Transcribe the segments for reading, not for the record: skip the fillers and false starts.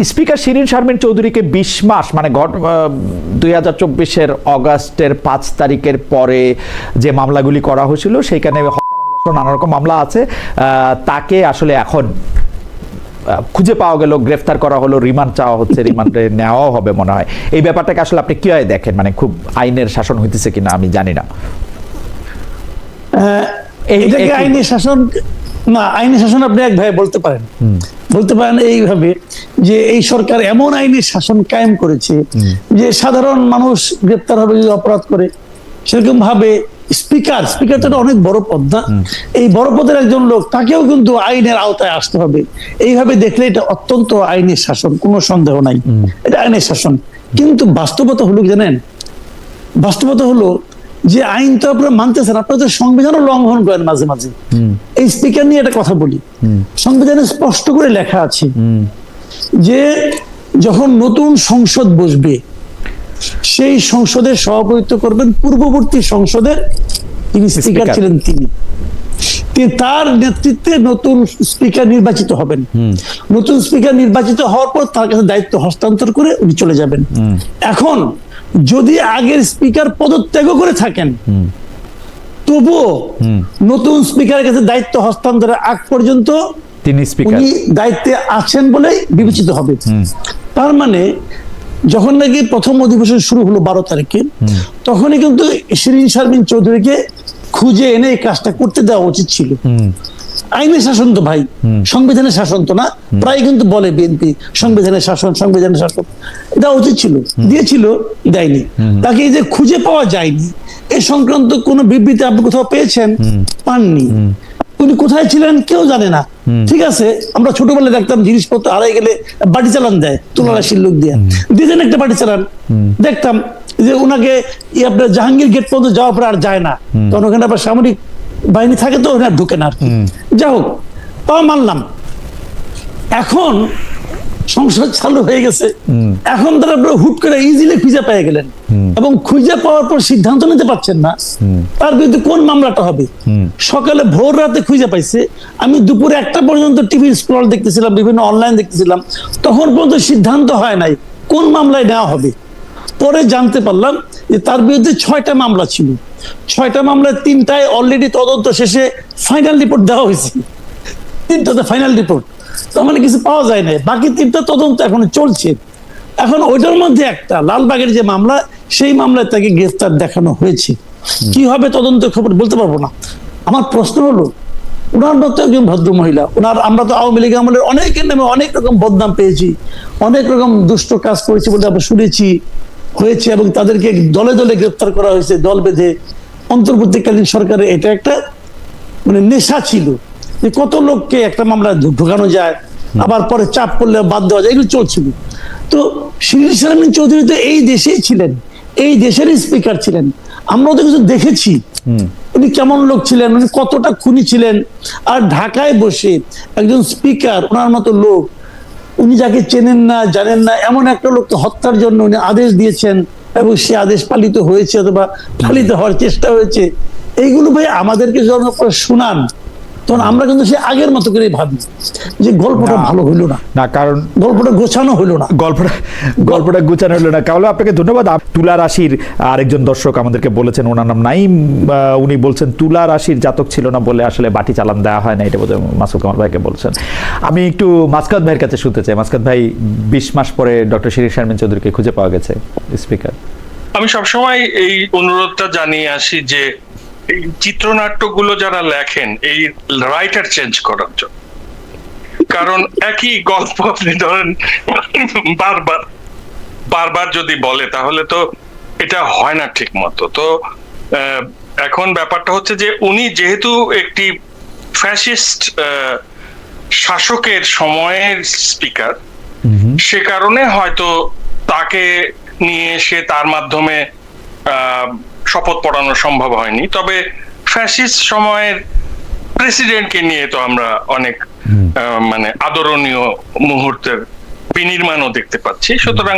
Speaker Shirin Sharmin চৌধুরীকে ২০ মাস মানে 2024-এর অগাস্টের 5 তারিখের পরে যে মামলাগুলি করা হয়েছিল সেখানে নানা রকম মামলা আছে, তাকে আসলে এখন খুঁজে পাওয়া গেল, গ্রেফতার করা হলো, রিমান্ড চাওয়া হচ্ছে, রিমান্ডে নেওয়াও হবে মনে হয়। এই ব্যাপারটাকে আসলে আপনি কিভাবে দেখেন? মানে খুব আইনের শাসন হইতেছে কিনা আমি জানি না। এটাকে আইনি শাসন না, আইনি শাসন আপনি এক ভাই বলতে পারেন এইভাবে যে এই সরকার এমন আইনি শাসন কায়েম করেছে যে সাধারণ মানুষ গ্রেপ্তার হবে যদি অপরাধ করে। সেরকম ভাবে স্পিকার তো অনেক বড় পদ না, এই বড় পদের একজন লোক, তাকেও কিন্তু আইনের আওতায় আসতে হবে। এইভাবে দেখলে এটা অত্যন্ত আইনি শাসন, কোনো সন্দেহ নাই, এটা আইনের শাসন। কিন্তু বাস্তবতা হলো জানেন, বাস্তবতা হলো যে আইন তো আপনারা মানতেছেন, আপনারা তো সংবিধানও লঙ্ঘন করেন মাঝে মাঝে। এই স্পিকার নিয়ে একটা কথা বলি, সংবিধানে স্পষ্ট করে লেখা আছে যে যখন নতুন সংসদ বসবে সেই সংসদের সভাপতিত্ব করবেন পূর্ববর্তী সংসদের তিনি স্পিকার ছিলেন, তিনি তার নেতৃত্বে নতুন স্পিকার নির্বাচিত হবেন। নতুন স্পিকার নির্বাচিত হওয়ার পর তার কাছে দায়িত্ব হস্তান্তর করে উনি চলে যাবেন। এখন যদি আগের স্পিকার পদত্যাগ করে থাকেন তবুও নতুন স্পিকারের কাছে দায়িত্ব হস্তান্তরের আগ পর্যন্ত উনি দায়িত্বে আছেন বলে বিবেচিত হবে। তার মানে যখন নাকি প্রথম অধিবেশন শুরু হলো 12 তারিখে, তখনই কিন্তু শিরীন শারমিন চৌধুরীকে খুঁজে এনে এই কাজটা করতে দেওয়া উচিত ছিল। আইনের শাসন তো ভাই, সংবিধানের শাসন তো না। প্রায় কিন্তু বলে বিএনপি সংবিধানের শাসন, সংবিধানের শাসন, দেওয়া উচিত ছিল, দিয়েছিল, দেয়নি। তাকে এই যে খুঁজে পাওয়া যায়নি এ সংক্রান্ত কোন বিবৃতি আপনি কোথাও পেয়েছেন? পাননি। উনি কোথায় ছিলেন কেউ জানে না। ঠিক আছে, আমরা ছোটবেলায় দেখতাম জিনিসপত্র হারাই গেলে বাড়ি চালান দেয়, তুলারাশির লোক দিয়ে দিতেন একটা বাড়ি চালান, দেখতাম যে ওনাকে আপনার জাহাঙ্গীর গেট পর্যন্ত যাওয়ার পর আর যায় না, তখন ওখানে আবার সামরিক বাহিনী থাকে তো ওখানে ঢুকে না আর কি। যা হোক, তাও মানলাম। এখন সংসদ চালু হয়ে গেছে, এখন তারা হুট করে ইজিলি খুঁজে পেয়ে গেলেন এবং খুঁজে পাওয়ার পর সিদ্ধান্ত নিতে পারছেন না তার বিরুদ্ধে কোন মামলাটা হবে। সকালে ভোর রাতে খুঁজে পাইছে, আমি দুপুরে 1টা পর্যন্ত টিভির স্ক্রল দেখতেছিলাম, বিভিন্ন অনলাইন দেখতেছিলাম, তখন পর্যন্ত সিদ্ধান্ত হয় নাই কোন মামলায় নেওয়া হবে। পরে জানতে পারলাম যে তার বিরুদ্ধে 6টা মামলা ছিল, 6টা মামলায় 3টায় অলরেডি তদন্ত শেষে ফাইনাল রিপোর্ট দেওয়া হয়েছে, 3টাতে ফাইনাল রিপোর্ট, তার মানে কিছু পাওয়া যায় না। বাকি 3টা তদন্ত এখন চলছে। এখন ওইটার মধ্যে একটা লালবাগের যে মামলা, সেই মামলায় তাকে গ্রেফতার দেখানো হয়েছে। কি হবে তদন্ত খবর বলতে পারবো না। আমার প্রশ্ন হলো, ওনার মতো একজন ভদ্র মহিলা, ওনার, আমরা তো আওয়ামী লীগ আমলের অনেকের নামে অনেক রকম বদনাম পেয়েছি, অনেক রকম দুষ্ট কাজ করেছি বলে আমরা শুনেছি হয়েছে, এবং তাদেরকে দলে দলে গ্রেফতার করা হয়েছে, দল বেঁধে। অন্তর্বর্তীকালীন সরকারের এটা একটা মানে নেশা ছিল যে কত লোককে একটা মামলা ঢুকানো যায়, আবার পরে চাপ পড়লে বাদ দেওয়া যায়, এগুলো চলছিল। তো শিরীন শারমিন চৌধুরী তো এই দেশেই ছিলেন, এই দেশেরই স্পিকার ছিলেন, আমরাও তো কিছু দেখেছি উনি কেমন লোক ছিলেন, উনি কতটা খুনি ছিলেন। আর ঢাকায় বসে একজন স্পিকার, ওনার মতো লোক, উনি যাকে চেনেন না জানেন না এমন একটা লোককে হত্যার জন্য উনি আদেশ দিয়েছেন এবং সে আদেশ পালিত হয়েছে অথবা পালিত হওয়ার চেষ্টা হয়েছে। এইগুলো ভাই আমাদেরকে যখন শোনান তখন আমরা কিন্তু সে আগের মতো করে ভাবি যে গল্পটা ভালো হইলো না, কারণ গল্পটা গোছানো হইলো না, গল্পটা গোছানো হইলো না। কাউলে আপনাকে ধন্যবাদ। তুলা রাশির আরেকজন দর্শক আমাদেরকে বলেছেন, ওনার নাম নাইম, উনি বলছেন তুলা রাশির জাতক ছিল না বলে আসলে বাটি চালান দেওয়া হয় না, এটা বোধহয় মাসুদ কামাল ভাইকে বলছেন। আমি একটু মাসকাত ভাইয়ের কাছে শুনতে চাই। মাসকাত ভাই, 20 মাস পরে ডক্টর শিরীন শারমিন চৌধুরীকে খুঁজে পাওয়া গেছে স্পিকার। আমি সবসময় এই অনুরোধটা জানিয়ে আসি যে এই চিত্রনাট্যগুলো যারা লেখেন এই রাইটার চেঞ্জ করার জন্য, কারণ একই গল্প আপনি ধরেন বারবার যদি বলে তাহলে তো এটা হয় না ঠিক মতো। তো এখন ব্যাপারটা হচ্ছে যে উনি যেহেতু একটি ফ্যাসিস্ট শাসকের সময়ের স্পিকার, সে কারণে হয়তো তাকে নিয়ে এসে তার মাধ্যমে শপথ পড়ানো সম্ভব হয়নি। তবে ফ্যাসিস্ট সময়ের প্রেসিডেন্টকে নিয়ে তো আমরা অনেক মানে আদরণীয় মুহূর্তের বিনির্মাণও দেখতে পাচ্ছি। সুতরাং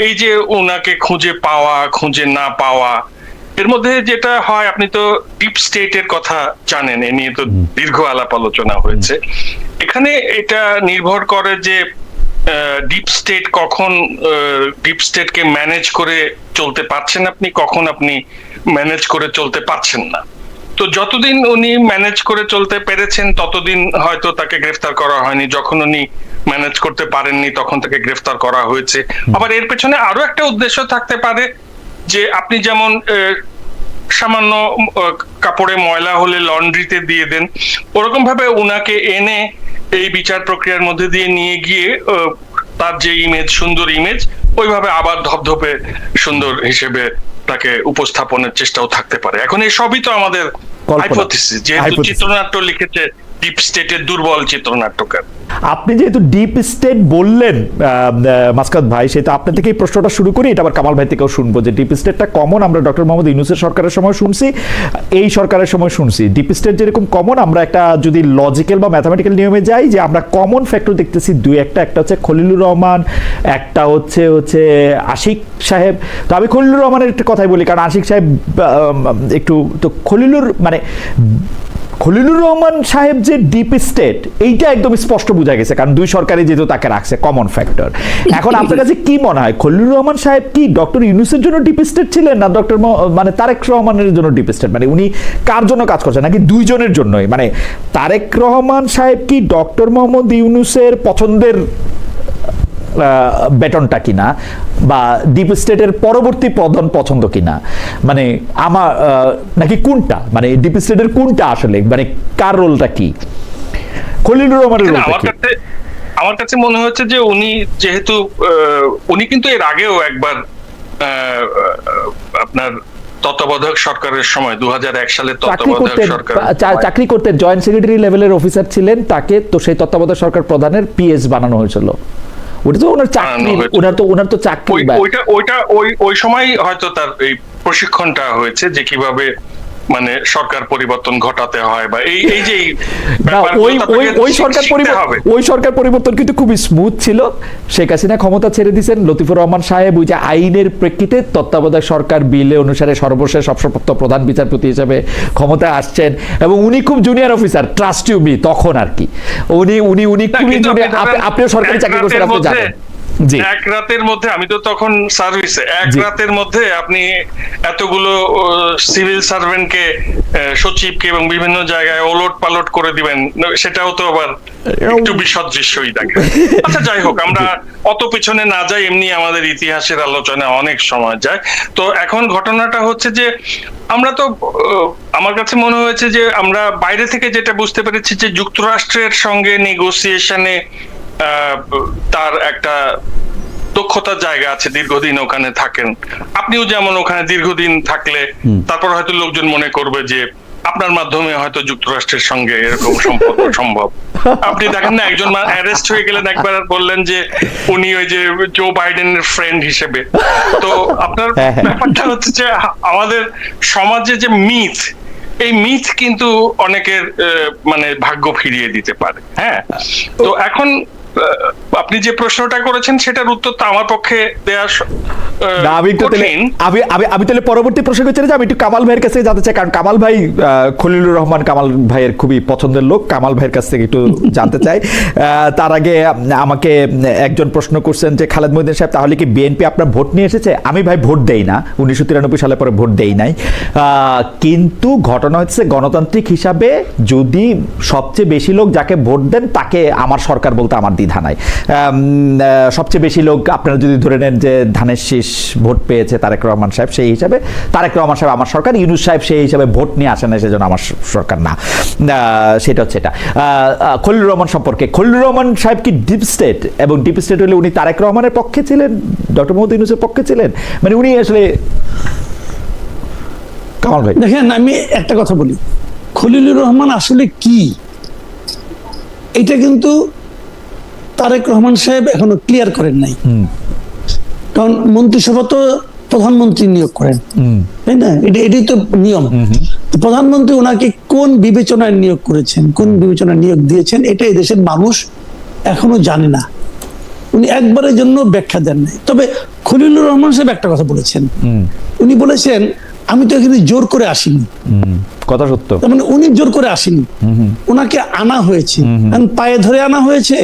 এই যে ওনাকে খুঁজে পাওয়া খুঁজে না পাওয়া, এর মধ্যে যেটা হয়, আপনি তো ডিপ স্টেটের কথা জানেন, এ নিয়ে তো দীর্ঘ আলাপ আলোচনা হয়েছে। এখানে এটা নির্ভর করে যে ডিপ স্টেট কখন ডিপ স্টেটকে ম্যানেজ করে চলতে পারছেন আপনি, কখন আপনি ম্যানেজ করে চলতে পারছেন না। তো যতদিন উনি ম্যানেজ করে চলতে পেরেছেন ততদিন হয়তো তাকে গ্রেফতার করা হয়নি, যখন উনি ম্যানেজ করতে পারেননি তখন তাকে গ্রেফতার করা হয়েছে। আবার এর পেছনে আরো একটা উদ্দেশ্য থাকতে পারে, যে আপনি যেমন সামান্য কাপড়ে ময়লা হলে লন্ড্রিতে দিয়ে দেন, ওরকম ভাবে উনাকে এনে এই বিচার প্রক্রিয়ার মধ্যে দিয়ে নিয়ে গিয়ে তার যে ইমেজ, সুন্দর ইমেজ, ওইভাবে আবার ধপধপে সুন্দর হিসেবে তাকে উপস্থাপনের চেষ্টাও থাকতে পারে। এখন এই সবই তো আমাদের হাইপোথিসিস, যেহেতু চিত্রনাট্য লিখেছে ডিপ স্টেটের দুর্বল চিত্রনাট্যকার। আপনি যেহেতু ডিপ স্টেট বললেন মাসকাত ভাই, সেটা আপনার থেকে এই প্রশ্নটা শুরু করি, এটা আবার কামাল ভাই থেকেও শুনবো যে ডিপ স্টেটটা কমন আমরা ডক্টর মোহাম্মদ ইউনূসের সরকারের সময় শুনছি, এই সরকারের সময় শুনছি। ডিপ স্টেট যেরকম কমন, আমরা একটা যদি লজিক্যাল বা ম্যাথামেটিক্যাল নিয়মে যাই, যে আমরা কমন ফ্যাক্টর দেখতেছি দুই একটা হচ্ছে খলিলুর রহমান, একটা হচ্ছে আশিক সাহেব। তো আমি খলিলুর রহমানের একটা কথাই বলি, কারণ আশিক সাহেব একটু তো খলিলুর রহমান সাহেব যে ডিপ স্টেট, এইটা একদম স্পষ্ট বোঝা গেছে, কারণ দুই সরকারই যেহেতু তাকে রাখছে, কমন ফ্যাক্টর। এখন আপনার কাছে কি মনে হয়, খলিলুর রহমান সাহেব কি ডক্টর ইউনূসের জন্য ডিপ স্টেট ছিলেন, না ডক্টর মানে তারেক রহমানের জন্য ডিপ স্টেট? মানে উনি কার জন্য কাজ করছেন, নাকি দুইজনের জন্যই? মানে তারেক রহমান সাহেব কি ডক্টর মোহাম্মদ ইউনূসের পছন্দের বেতনটা কিনা, বা ডিপ স্টেটের পরবর্তী প্রধান পছন্দ কিনা, মানে আমার নাকি কোনটা, মানে ডিপ স্টেটের কোনটা আসলে, মানে কার রোলটা কি, খলিলুর রহমানের রোলটা কি? আমার কাছে মনে হচ্ছে যে উনি যেহেতু উনি কিন্তু এর আগেও একবার আপনার তত্ত্বাবধায়ক সরকারের সময় 2001 সালে তত্ত্বাবধায়ক সরকার চাকরি করতেন, জয়েন্ট সেক্রেটারি লেভেলের অফিসার ছিলেন, তাকে তো সেই তত্ত্বাবধায়ক সরকার প্রধানের পিএস বানানো হয়েছিল। ওটা তো ওনার চাকরি, ওনার তো চাকরি, ওই সময় হয়তো তার এই প্রশিক্ষণটা হয়েছে যে কিভাবে মানে সরকার পরিবর্তন ঘটাতে হয়, বা এই যে ওই সরকার পরিবর্তন কিন্তু খুব স্মুথ ছিল। শেখ হাসিনা ক্ষমতা ছেড়ে দিয়েছেন, লতিফুর রহমান সাহেব ওই যে আইনের প্রেক্ষিতে তত্ত্বাবধায়ক সরকার বিলে অনুসারে সর্বশেষ অবসরপ্রাপ্ত প্রধান বিচারপতি হিসেবে ক্ষমতায় আসছেন, এবং উনি খুব junior officer, trust you me, তখন আর কি উনি খুবই জুনিয়র। আপনিও সরকারি চাকরি করছেন, আপনি জানেন। এক রাতের মধ্যে, আমি তো তখন সার্ভিসে, এক রাতের মধ্যে আপনি এতগুলো সিভিল সার্ভেন্টকে, সচিবকে এবং বিভিন্ন জায়গায় ওলট পালট করে দিবেন, সেটাও তো আবার একটু বিসদৃশ্যই দেখে। আচ্ছা, যাই হোক, আমরা অত পিছনে না যাই, এমনি আমাদের ইতিহাসের আলোচনা অনেক সময় যায়। তো এখন ঘটনাটা হচ্ছে যে আমরা তো, আমার কাছে মনে হয়েছে যে আমরা বাইরে থেকে যেটা বুঝতে পেরেছি যে যুক্তরাষ্ট্রের সঙ্গে নেগোসিয়েশনে তার একটা দক্ষতার জায়গা আছে, দীর্ঘদিন ওখানে থাকেন। আপনিও যেমন ওখানে দীর্ঘদিন থাকলে তারপর হয়তো লোকজন মনে করবে যে আপনার মাধ্যমে হয়তো যুক্তরাষ্ট্রের সঙ্গে এরকম সম্পর্ক সম্ভব। আপনি দেখেন না, একজন অ্যারেস্ট হয়ে গেলেন, একবার বললেন যে উনি ওই যে জো বাইডেনের ফ্রেন্ড হিসেবে। তো আপনার ব্যাপারটা হচ্ছে যে আমাদের সমাজে যে মিথ, এই মিথ কিন্তু অনেকের মানে ভাগ্য ফিরিয়ে দিতে পারে। হ্যাঁ, তো এখন আপনি যে প্রশ্নটা করেছেন সেটার উত্তর তো আমার পক্ষে দেওয়া কঠিন। আমি তাহলে পরবর্তী প্রশ্ন করতে চাই, আমি একটু কামাল ভাইয়ের কাছে জানতে চাই, কারণ কামাল ভাই খলিলুর রহমান কামাল ভাইয়ের খুবই পছন্দের লোক, কামাল ভাইয়ের কাছ থেকে একটু জানতে চাই। তার আগে আমাকে একজন প্রশ্ন করছেন যে খালেদ মহিউদ্দিন সাহেব, তাহলে কি বিএনপি আপনার ভোট নিয়ে এসেছে? আমি ভাই ভোট দেই না, 1993 সালে পরে ভোট দেই নাই, কিন্তু ঘটনা হচ্ছে গণতান্ত্রিক হিসাবে যদি সবচেয়ে বেশি লোক যাকে ভোট দেন তাকে আমার সরকার বলতে আমার দ্বিধা নাই। সবচেয়ে বেশি লোক আপনারা যদি ধরে নেন যে ধানের শীষ ভোট পেয়েছে তারেক রহমান সাহেব, সেই হিসাবে তারেক রহমান সাহেব আমার সরকার, ইউনূস সাহেব সেই হিসাবে ভোট নিয়ে আসে না, সেজন্য আমার সরকার না। সেটা হচ্ছে এটা। খলিলুর রহমান সম্পর্কে, খলিলুর রহমান সাহেব কি ডিপ স্টেট, এবং ডিপ স্টেট হলে উনি তারেক রহমানের পক্ষে ছিলেন, ডক্টর মোহাম্মদ ইউনূসের পক্ষে ছিলেন, মানে উনি আসলে? কামাল ভাই দেখেন, আমি একটা কথা বলি, খলিলুর রহমান আসলে কি, এটা কিন্তু তারেক রহমান সাহেব এখনো ক্লিয়ার করেন নাই। কারণ মন্ত্রিসভা তো প্রধানমন্ত্রী নিয়োগ করেন, তাই না? এটাই তো নিয়ম। প্রধানমন্ত্রী ওনাকে কোন বিবেচনায় নিয়োগ করেছেন, কোন বিবেচনায় নিয়োগ দিয়েছেন, এটা এই দেশের মানুষ এখনো জানে না। উনি একবারের জন্য ব্যাখ্যা দেন নাই। তবে খলিলুর রহমান সাহেব একটা কথা বলেছেন, উনি বলেছেন আমি তো এখানে জোর করে আসিনি। কথা সত্য, মানে উনি জোর করে আসেনি, ওনাকে আনা হয়েছে, পায়ে ধরে আনা হয়েছে,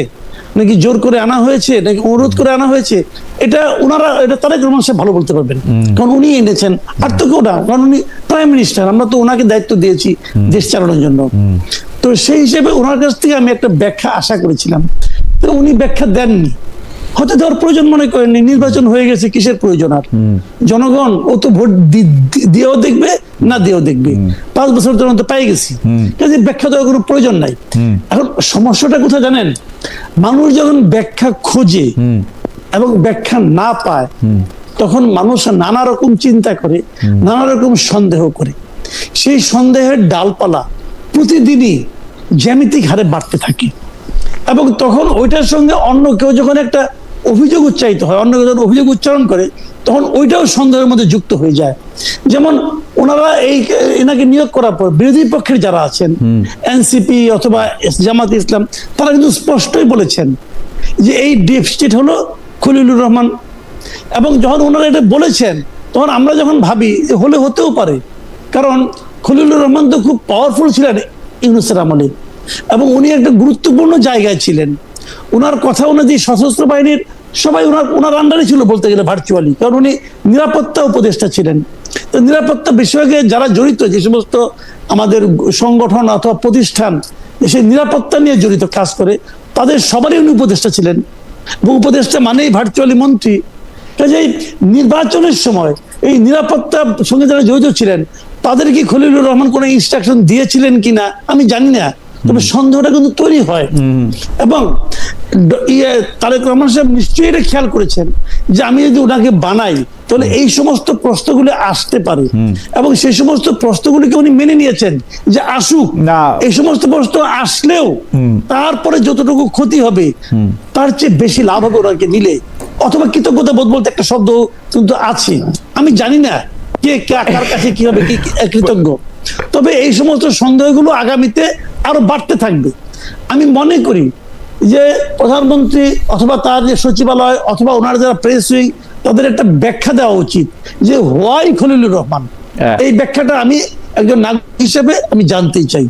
নাকি জোর করে আনা হয়েছে নাকি অনুরোধ করে আনা হয়েছে, এটা তারেক রহমান সাহেব ভালো বলতে পারবেন, কারণ উনি এনেছেন। আর তো কেউ না, কারণ উনি প্রাইম মিনিস্টার, আমরা তো ওনাকে দায়িত্ব দিয়েছি দেশ চালানোর জন্য। তো সেই হিসেবে ওনার কাছ থেকে আমি একটা ব্যাখ্যা আশা করেছিলাম, তো উনি ব্যাখ্যা দেননি, হয়তো দেওয়ার প্রয়োজন মনে করেননি। নির্বাচন হয়ে গেছে, কিসের প্রয়োজন আর? জনগণ ও তো ভোট দিয়েও দেখবে না দিয়েও দেখবে, 5 বছর ধরে তো পেয়ে গেছি, কাজে ব্যাখ্যা দেওয়ার কোনো প্রয়োজন নাই। এখন সমস্যাটা কোথায় জানেন? মানুষ যখন ব্যাখ্যা খোঁজে এবং ব্যাখ্যা না পায়, তখন মানুষ নানা রকম চিন্তা করে, নানা রকম সন্দেহ করে। সেই সন্দেহের ডালপালা প্রতিদিনই জ্যামিতিক হারে বাড়তে থাকে, এবং তখন ওইটার সঙ্গে অন্য কেউ যখন একটা অভিযোগ উচ্চারিত হয়, অন্য কেউ যখন অভিযোগ উচ্চারণ করে, তখন ওইটাও সন্দেহের মধ্যে যুক্ত হয়ে যায়। যেমন ওনারা এনাকে নিয়োগ করার পর বিরোধী পক্ষের যারা আছেন, এনসিপি অথবা জামাত ইসলাম, তারা কিন্তু স্পষ্টই বলেছেন যে এই ডিপ স্টেট হলো খলিলুর রহমান। এবং যখন ওনারা এটা বলেছেন, তখন আমরা যখন ভাবি হলে হতেও পারে, কারণ খলিলুর রহমান তো খুব পাওয়ারফুল ছিলেন ইউনূসের আমলে, এবং উনি একটা গুরুত্বপূর্ণ জায়গায় ছিলেন। ওনার কথা অনুযায়ী সশস্ত্র বাহিনীর সবাই ওনার আন্ডারে ছিল বলতে গেলে ভার্চুয়ালি, কারণ উনি নিরাপত্তা উপদেষ্টা ছিলেন। তো নিরাপত্তা বিষয়কে যারা জড়িত, যে সমস্ত আমাদের সংগঠন অথবা প্রতিষ্ঠান সেই নিরাপত্তা নিয়ে জড়িত কাজ করে, তাদের সবারই উনি উপদেষ্টা ছিলেন, এবং উপদেষ্টা মানেই ভার্চুয়ালি মন্ত্রী। কাজেই নির্বাচনের সময় এই নিরাপত্তার সঙ্গে যারা জড়িত ছিলেন, তাদের কি খলিলুর রহমান কোনো ইনস্ট্রাকশন দিয়েছিলেন কিনা আমি জানি না, তবে সন্দেহটা কিন্তু তৈরি হয়। এবং তারেক রহমান সাহেব নিশ্চয়ই এটা খেয়াল করেছেন যে আমি যদি ওনাকে বানাই, তাহলে এই সমস্ত প্রশ্নগুলো আসতে পারে, এবং সেই সমস্ত প্রশ্নগুলিকে উনি মেনে নিয়েছেন যে আসুক না। এই সমস্ত প্রশ্ন আসলেও তারপরে যতটুকু ক্ষতি হবে তার চেয়ে বেশি লাভ হবে ওনাকে নিলে। অথবা কৃতজ্ঞতা বোধ বলতে একটা শব্দ কিন্তু আছে, আমি জানি না কে কার কাছে কি হবে, কি কৃতজ্ঞ। তবে এই সমস্ত সন্দেহগুলো আগামীতে আরো বাড়তে থাকবে। আমি মনে করি যে প্রধানমন্ত্রী অথবা তার যে সচিবালয় অথবা ওনার যারা প্রেস উইং, তাদের একটা ব্যাখ্যা দেওয়া উচিত যে হোয়াই খলিলুর রহমান। এই ব্যাখ্যাটা আমি একজন নাগরিক হিসেবে আমি জানতেই চাই।